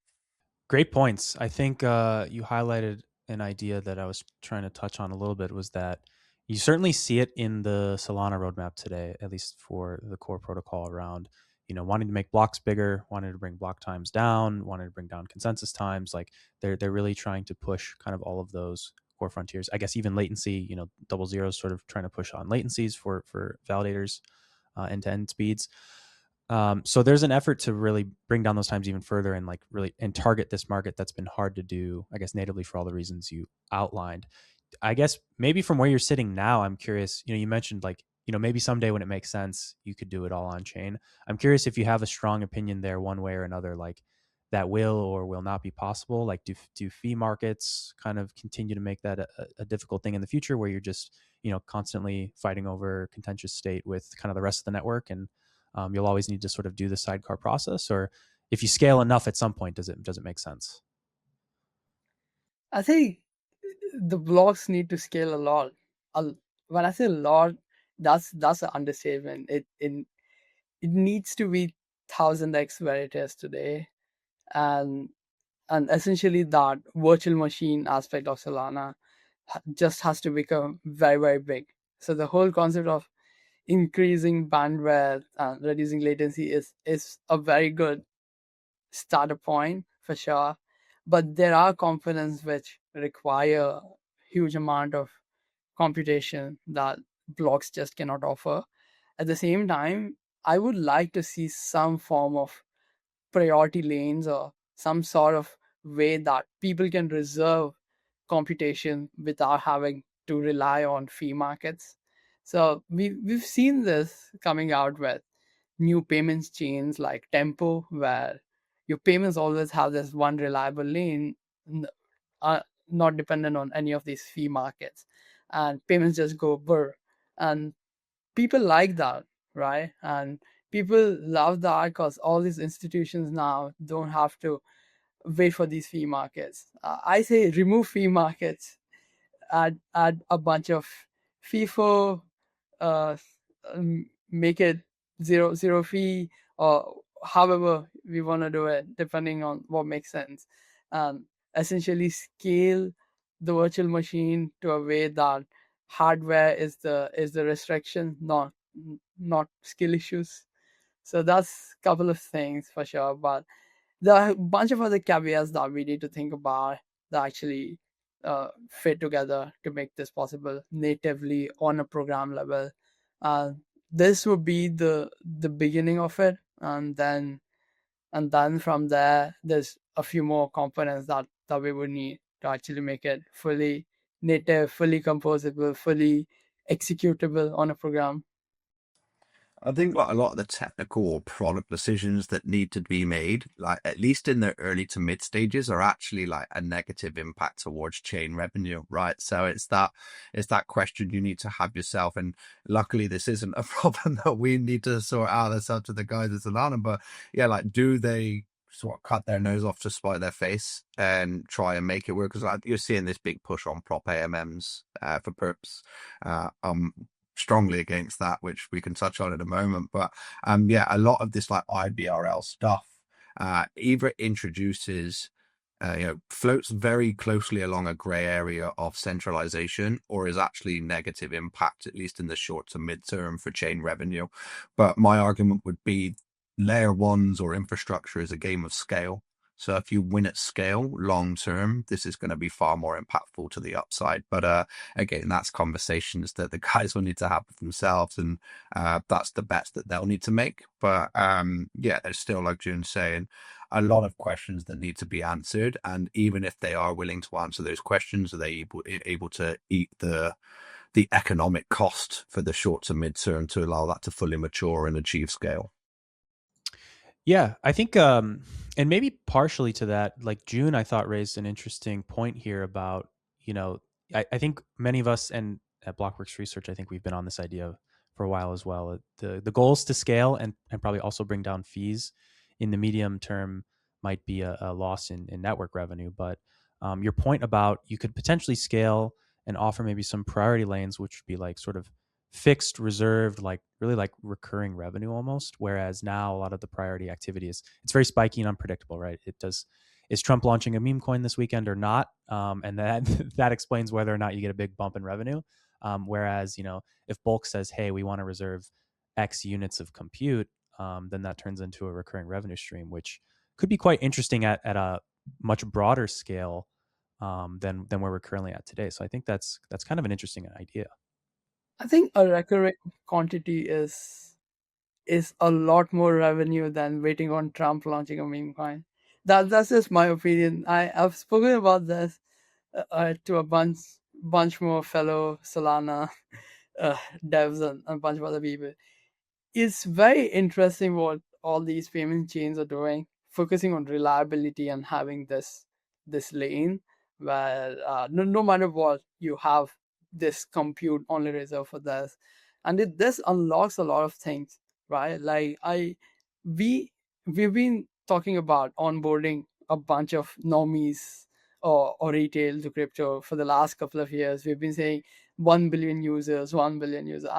Great points. I think you highlighted an idea that I was trying to touch on a little bit, was that you certainly see it in the Solana roadmap today, at least for the core protocol, around wanting to make blocks bigger, wanting to bring block times down, wanting to bring down consensus times. Like they're really trying to push kind of all of those core frontiers. I guess even latency, double zeros sort of trying to push on latencies for validators, end-to-end speeds. So there's an effort to really bring down those times even further and like really and target this market that's been hard to do, I guess, natively for all the reasons you outlined. I guess maybe from where you're sitting now, I'm curious, you mentioned like, maybe someday when it makes sense, you could do it all on chain. I'm curious if you have a strong opinion there one way or another, like that will or will not be possible. Like do fee markets kind of continue to make that a difficult thing in the future where you're just, constantly fighting over contentious state with kind of the rest of the network, and you'll always need to sort of do the sidecar process? Or if you scale enough at some point, does it make sense? I think the blocks need to scale a lot. When I say a lot, that's an understatement. It needs to be 1000x where it is today, and essentially that virtual machine aspect of Solana just has to become very, very big. So the whole concept of increasing bandwidth and reducing latency is a very good starter point for sure. But there are components which require huge amount of computation that blocks just cannot offer. At the same time, I would like to see some form of priority lanes or some sort of way that people can reserve computation without having to rely on fee markets. So we've seen this coming out with new payments chains like Tempo, where your payments always have this one reliable lane, not dependent on any of these fee markets, and payments just go burr. And people like that, right? And people love that because all these institutions now don't have to wait for these fee markets. I say remove fee markets, add a bunch of FIFO, uh, make it zero fee, or however we want to do it, depending on what makes sense, and essentially scale the virtual machine to a way that hardware is the restriction, not skill issues. So that's a couple of things for sure, but there are a bunch of other caveats that we need to think about that actually fit together to make this possible natively on a program level. Uh, this would be the beginning of it, and then from there, there's a few more components that we would need to actually make it fully native, fully composable, fully executable on a program. I think like a lot of the technical or product decisions that need to be made, like at least in the early to mid stages, are actually like a negative impact towards chain revenue, right? So it's that question you need to have yourself. And luckily, this isn't a problem that we need to sort out. That's up to the guys at Solana. But yeah, like, do they sort of cut their nose off to spite their face and try and make it work? Because like, you're seeing this big push on propAMMs for perps. Strongly against that, which we can touch on in a moment. But yeah, a lot of this like IBRL stuff either introduces floats very closely along a gray area of centralization, or is actually negative impact, at least in the short to mid-term, for chain revenue. But my argument would be layer ones or infrastructure is a game of scale. So if you win at scale long term, this is going to be far more impactful to the upside. But again, that's conversations that the guys will need to have with themselves, and that's the bets that they'll need to make. But yeah, there's still, like Jun's saying, a lot of questions that need to be answered. And even if they are willing to answer those questions, are they able to eat the economic cost for the short to mid-term to allow that to fully mature and achieve scale? Yeah, I think, and maybe partially to that, like June, I thought raised an interesting point here about, I think many of us and at Blockworks Research, I think we've been on this idea for a while as well. The goals to scale and probably also bring down fees in the medium term might be a loss in network revenue. But your point about you could potentially scale and offer maybe some priority lanes, which would be like sort of fixed, reserved, like really like recurring revenue almost. Whereas now a lot of the priority activity it's very spiky and unpredictable, right? Is Trump launching a meme coin this weekend or not? And that that explains whether or not you get a big bump in revenue. Whereas, if Bulk says, hey, we want to reserve X units of compute, then that turns into a recurring revenue stream, which could be quite interesting at a much broader scale than where we're currently at today. So I think that's kind of an interesting idea. I think a recurring quantity is a lot more revenue than waiting on Trump launching a meme coin. That's just my opinion. I've spoken about this to a bunch more fellow Solana devs and a bunch of other people. It's very interesting what all these payment chains are doing, focusing on reliability and having this lane where no matter what, you have this compute only reserved for this, and this unlocks a lot of things, right? Like we've been talking about onboarding a bunch of normies or retail to crypto for the last couple of years. We've been saying 1 billion users, 1 billion users,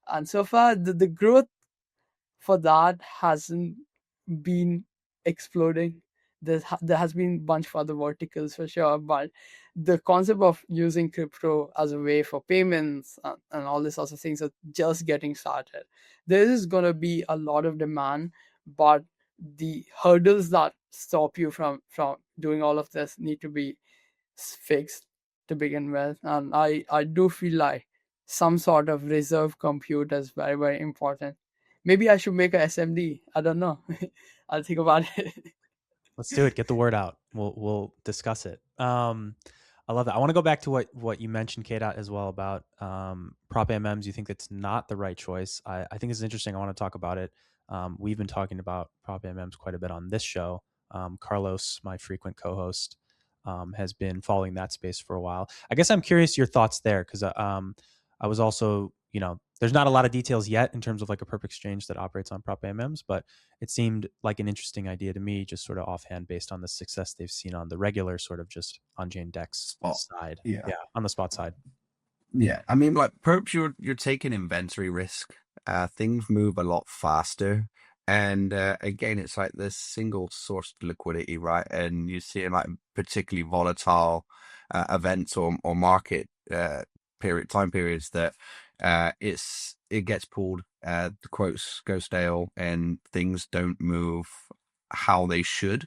and so far the growth for that hasn't been exploding. There has been a bunch of other verticals for sure, but the concept of using crypto as a way for payments and all these sorts of things are just getting started. There is going to be a lot of demand, but the hurdles that stop you from doing all of this need to be fixed to begin with. And I do feel like some sort of reserve compute is very, very important. Maybe I should make a SMD. I don't know. I'll think about it. Let's do it. Get the word out. We'll discuss it. I love that. I want to go back to what you mentioned, kdot, as well about propAMMs. You think that's not the right choice. I think it's interesting. I want to talk about it. We've been talking about propAMMs quite a bit on this show. Carlos, my frequent co-host, has been following that space for a while. I guess I'm curious your thoughts there because I was also, there's not a lot of details yet in terms of like a perp exchange that operates on propAMMs, but it seemed like an interesting idea to me, just sort of offhand based on the success they've seen on the regular sort of just on-chain DEX side. Yeah. On the spot side. Yeah, I mean, like perps, you're taking inventory risk. Things move a lot faster, and again, it's like this single source liquidity, right? And you see like particularly volatile events or market time periods that it gets pulled. The quotes go stale, and things don't move how they should.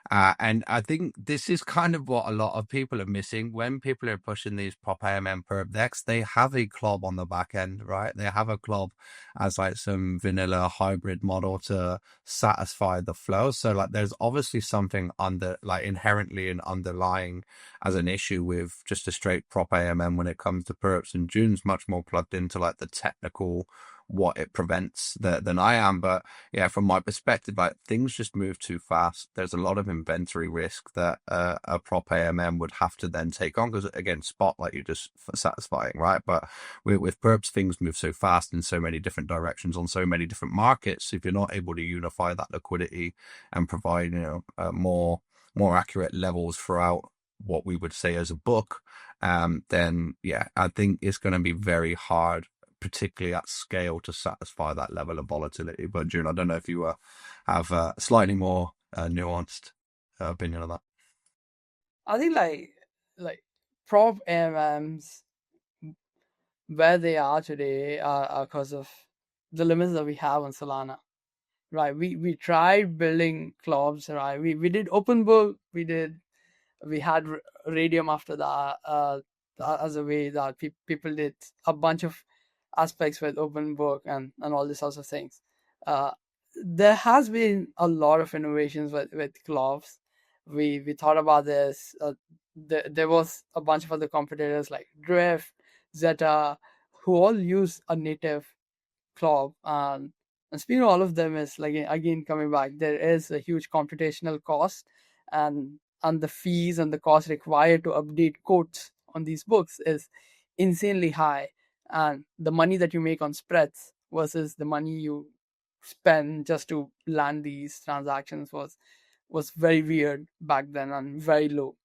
And I think this is kind of what a lot of people are missing when people are pushing these propAMM perp decks. They have a club on the back end, right? They have a club as like some vanilla hybrid model to satisfy the flow. So like there's obviously something inherently and underlying as an issue with just a straight propAMM when it comes to perps. And June's much more plugged into like the technical what it prevents than I am. But yeah, from my perspective, like things just move too fast. There's a lot of inventory risk that a propAMM would have to then take on because again, spot like you're just satisfying, right? But with perps, things move so fast in so many different directions on so many different markets. If you're not able to unify that liquidity and provide more accurate levels throughout what we would say as a book, then yeah, I think it's going to be very hard, particularly at scale, to satisfy that level of volatility. But June, I don't know if you have a slightly more nuanced opinion on that. I think like propAMMs where they are today are because of the limits that we have on Solana. right? We tried building clubs, right? We did open book, we had Radium after that, as a way that people did a bunch of aspects with open book and all these sorts of things. There has been a lot of innovations with clubs. We thought about this. There was a bunch of other competitors like Drift, Zeta, who all use a native club. And speaking of all of them, is like, again, coming back, there is a huge computational cost, and the fees and the cost required to update codes on these books is insanely high. And the money that you make on spreads versus the money you spend just to land these transactions was very weird back then and very low.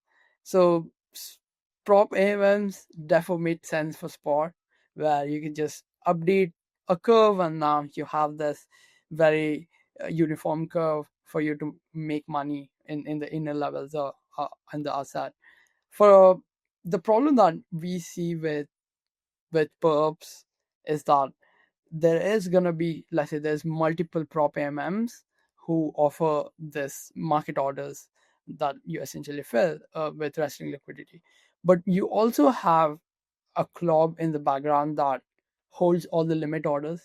So propAMMs definitely made sense for sport, where you can just update a curve and now you have this very uniform curve for you to make money in the inner levels or on the outside. For the problem that we see with perps is that there is going to be, let's say, there's multiple propAMMs who offer this market orders that you essentially fill with resting liquidity. But you also have a club in the background that holds all the limit orders,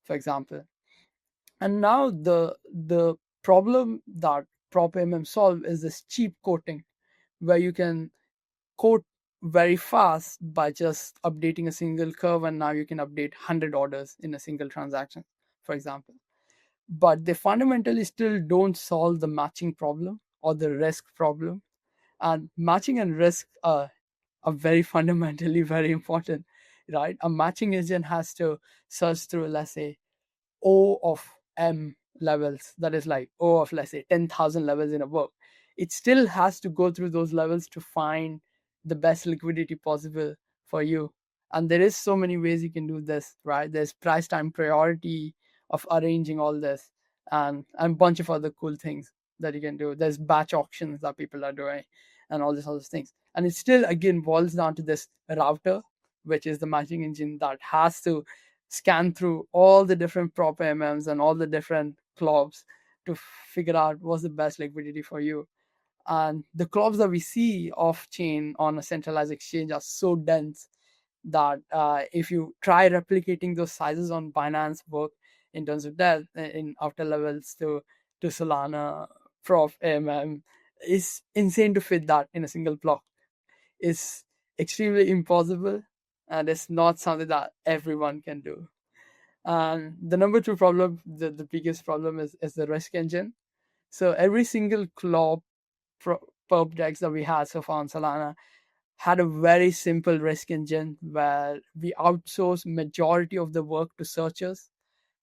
for example. And now the problem that propAMM solve is this cheap quoting, where you can quote very fast by just updating a single curve, and now you can update 100 orders in a single transaction, for example. But they fundamentally still don't solve the matching problem or the risk problem. And matching and risk are very fundamentally very important, right? A matching engine has to search through, let's say, O of M levels, that is like O of, let's say, 10,000 levels in a book. It still has to go through those levels to find the best liquidity possible for you. And there is so many ways you can do this, right? There's price time priority of arranging all this, and a bunch of other cool things that you can do. There's batch auctions that people are doing and all these other things. And it still, again, boils down to this router, which is the matching engine that has to scan through all the different propAMMs and all the different clubs to figure out what's the best liquidity for you. And the clubs that we see off chain on a centralized exchange are so dense that if you try replicating those sizes on Binance book in terms of depth in outer levels to Solana propAMM, is insane to fit that in a single block. It's extremely impossible, and it's not something that everyone can do. And the number two problem, the biggest problem, is the risk engine. So every single club perp decks that we had so far on Solana had a very simple risk engine where we outsource majority of the work to searchers.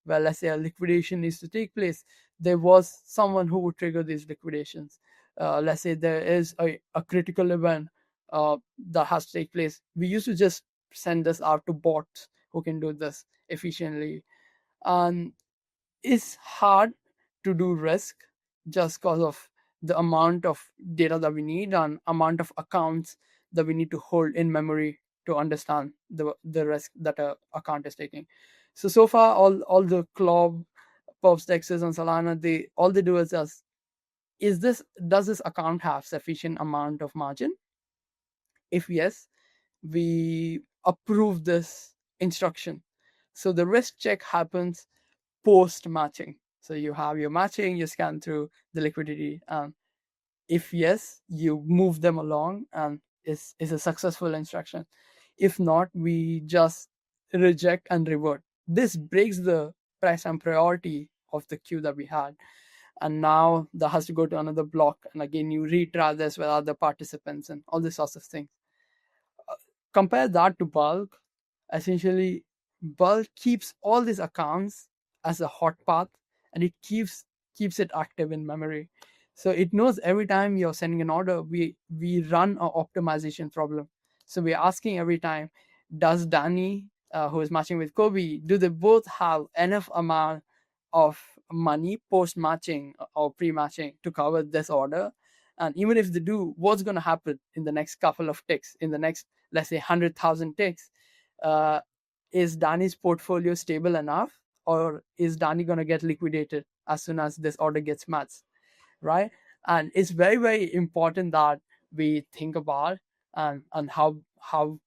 Where, let's say, a liquidation needs to take place, there was someone who would trigger these liquidations. Let's say there is a critical event that has to take place. We used to just send this out to bots who can do this efficiently. And it's hard to do risk just because of the amount of data that we need and amount of accounts that we need to hold in memory to understand the risk that a account is taking. So far, all the club perps dexes on Solana, they do is just, does this account have sufficient amount of margin? If yes, we approve this instruction. So the risk check happens post matching. So you have your matching, you scan through the liquidity, and if yes, you move them along, and is a successful instruction. If not, we just reject and revert. This breaks the price and priority of the queue that we had, and now that has to go to another block, and again you retry this with other participants and all these sorts of things. Compare that to bulk. Essentially, bulk keeps all these accounts as a hot path, and it keeps it active in memory. So it knows every time you're sending an order, we run an optimization problem. So we're asking every time, does Danny, who is matching with Kobe, do they both have enough amount of money post matching or pre matching to cover this order? And even if they do, what's going to happen in the next couple of ticks, in the next, let's say, 100,000 ticks? Is Danny's portfolio stable enough, or is Danny going to get liquidated as soon as this order gets matched, right? And it's very, very important that we think about and how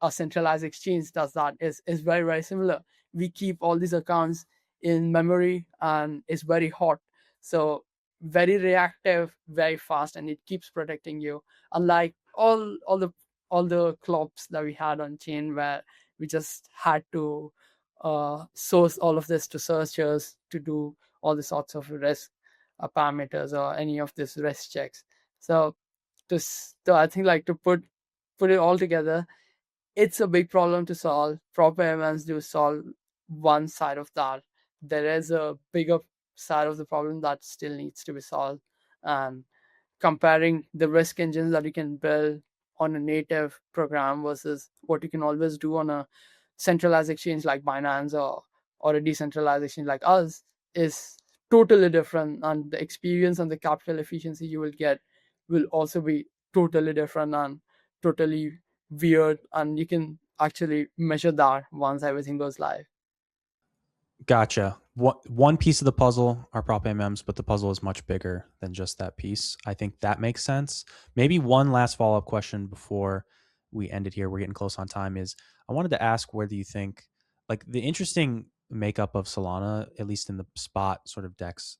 a centralized exchange does that is very, very similar. We keep all these accounts in memory and it's very hot. So very reactive, very fast, and it keeps protecting you. Unlike all the clubs that we had on chain where we just had to source all of this to searchers to do all the sorts of risk parameters or any of these risk checks. So I think like to put it all together, it's a big problem to solve. propAMMs do solve one side of that. There is a bigger side of the problem that still needs to be solved. And comparing the risk engines that you can build on a native program versus what you can always do on a centralized exchange like Binance or a decentralized exchange like us is totally different. And the experience and the capital efficiency you will get will also be totally different and totally weird. And you can actually measure that once everything goes live. Gotcha. One piece of the puzzle are propAMMs, but the puzzle is much bigger than just that piece. I think that makes sense. Maybe one last follow-up question before we end it here. We're getting close on time. Is I wanted to ask whether you think like the interesting makeup of Solana, at least in the spot sort of DEX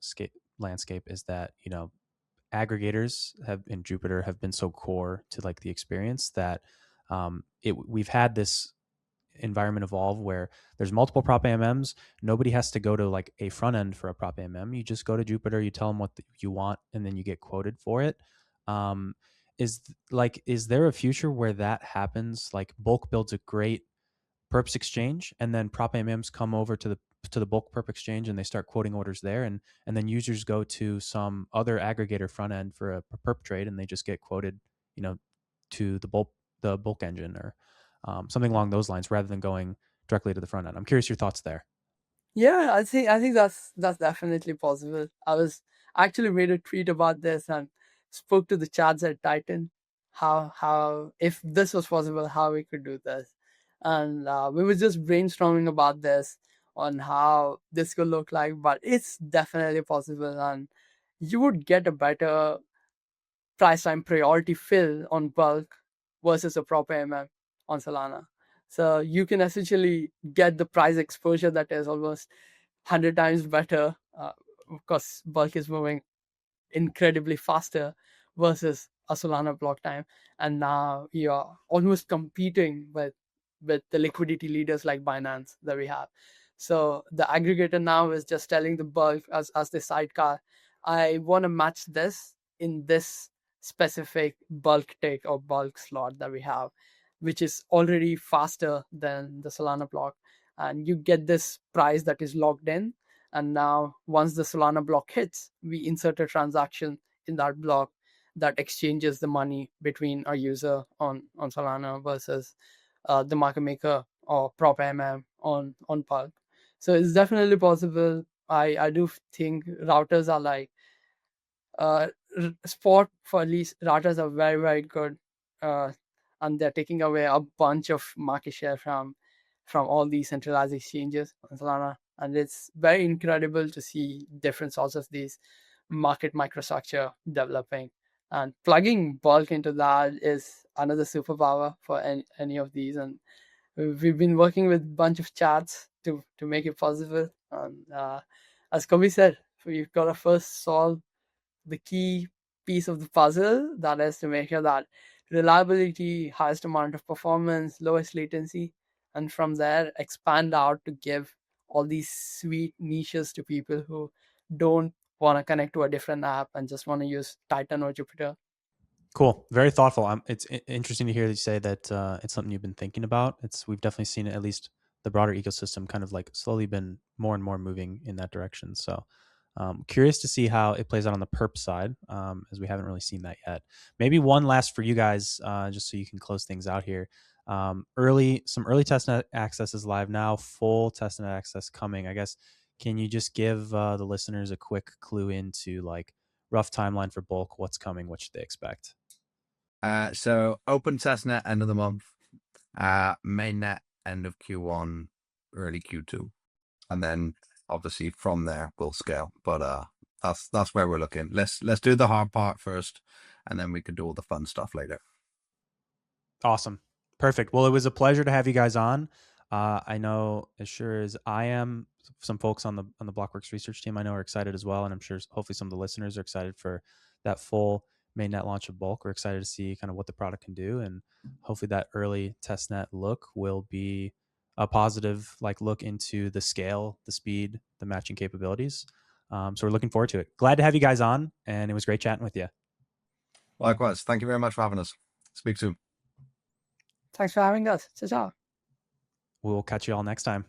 landscape, is that aggregators have in Jupiter have been so core to like the experience that we've had this environment evolve where there's multiple propAMMs. Nobody has to go to like a front end for a propAMM. You just go to Jupiter, you tell them what you want, and then you get quoted for it. Is there a future where that happens? Like Bulk builds a great perps exchange, and then propAMMs come over to the Bulk perp exchange and they start quoting orders there, and then users go to some other aggregator front end for a perp trade and they just get quoted, to the bulk engine or something along those lines rather than going directly to the front end. I'm curious your thoughts there. Yeah, I think that's definitely possible. I was actually made a tweet about this and spoke to the chats at Titan how if this was possible, how we could do this. And we were just brainstorming about this on how this could look like, but it's definitely possible, and you would get a better price time priority fill on bulk versus a propAMM on Solana. So you can essentially get the price exposure that is almost 100 times better because bulk is moving incredibly faster versus a Solana block time. And now you're almost competing with the liquidity leaders like Binance that we have. So the aggregator now is just telling the bulk as the sidecar, I want to match this in this specific bulk tick or bulk slot that we have, which is already faster than the Solana block. And you get this price that is locked in. And now once the Solana block hits, we insert a transaction in that block that exchanges the money between a user on Solana versus the market maker or propAMM on bulk. So it's definitely possible. I do think routers are like spot for at least routers are very, very good, and they're taking away a bunch of market share from all these centralized exchanges on Solana. And it's very incredible to see different sorts of these market microstructure developing, and plugging bulk into that is another superpower for any of these. And we've been working with a bunch of chats to make it possible. And as Kobe said, we've got to first solve the key piece of the puzzle, that is to make sure that reliability, highest amount of performance, lowest latency, and from there expand out to give all these sweet niches to people who don't want to connect to a different app and just want to use Titan or Jupiter. Cool. Very thoughtful. It's interesting to hear you say that it's something you've been thinking about. We've definitely seen it, at least the broader ecosystem kind of like slowly been more and more moving in that direction. So curious to see how it plays out on the perp side, as we haven't really seen that yet. Maybe one last for you guys, just so you can close things out here. Some early testnet access is live now, full testnet access coming. I guess, can you just give the listeners a quick clue into like rough timeline for bulk, what's coming, what should they expect? So open testnet end of the month, mainnet end of Q1, early Q2, and then obviously from there we'll scale. But that's where we're looking. Let's do the hard part first, and then we can do all the fun stuff later. Awesome. Perfect. Well, it was a pleasure to have you guys on. I know as sure as I am, some folks on the Blockworks research team I know are excited as well, and I'm sure hopefully some of the listeners are excited for that full mainnet launch of Bulk. We're excited to see kind of what the product can do, and hopefully that early testnet look will be a positive look into the scale, the speed, the matching capabilities. So we're looking forward to it. Glad to have you guys on, and it was great chatting with you. Likewise. Thank you very much for having us. Speak soon. Thanks for having us. Ciao. We'll catch you all next time.